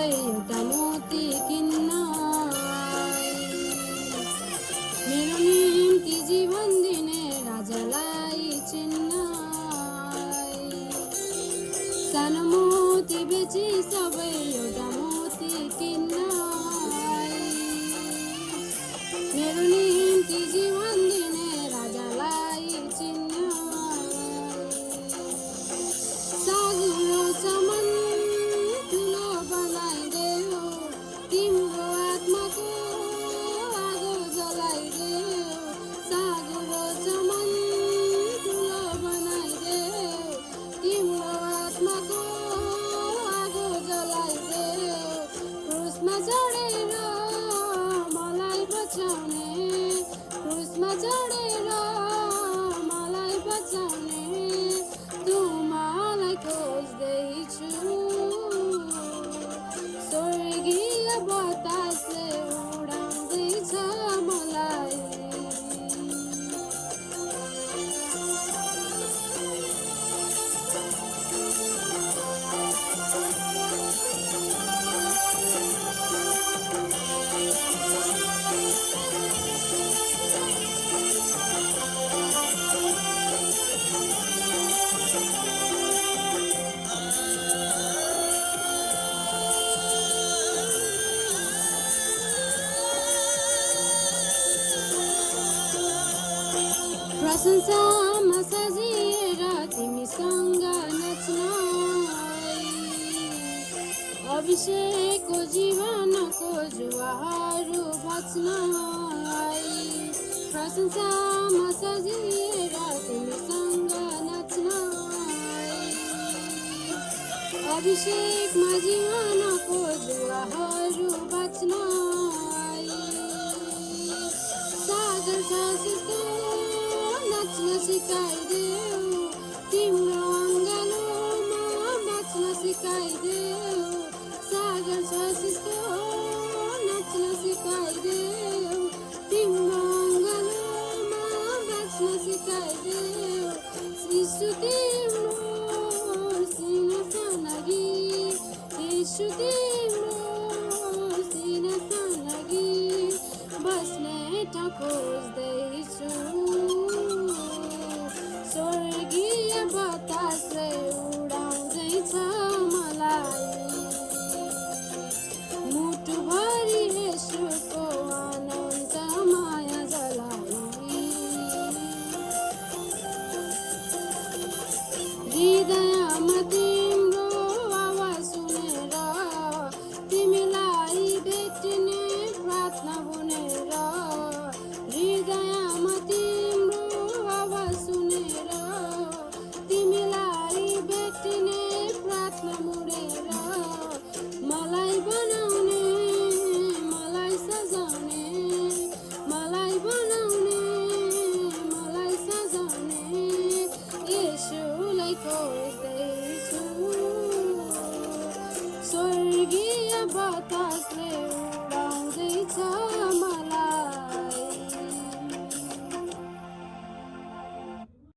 सबै एउटा मोती किन्न मेरो निम्ति जीवन दिने राजालाई चिन्न सानो मोती बेची सबै एउटा मोती किन्न मेरो निम्ति जीवन दिने राजालाई चिन्न सागुरो चमन ठुलो बनाइदेऊ तिम्रो आत्माको आगो जलाइदेऊ सागुरो चमन ठुलो बनाइदेऊ तिम्रो आत्माको आगो जलाइदेऊ क्रुसमा चढेर मलाई बचाउने क्रुसमा चढेर मलाई बचाउने मलाई खोज्दैछु स्वर्गीय बतासले उडाउँदैछ मलाई प्रशंसामा सजिएर तिमीसँग नाच्न अभिषेकको जीवनको जुवाहरू बच्न प्रशंसामा सजिएर तिमीसँग नाच्न अभिषेकमा जीवनको जुवाहरू बच्न सागर सासको नाच्न सिकाइदेऊ तिम्रो अङ्गालोमा नाच्न सिकाइदेऊ सागर सासको नाच्न सिकाइदेऊ तिम्रो अङ्गालोमा नाच्न सिकाइदेऊ यीशु तिम्रो सिना सानगी यीशु तिम्रो सिना सानगी बस्ने ठाउँ खोज्दैछु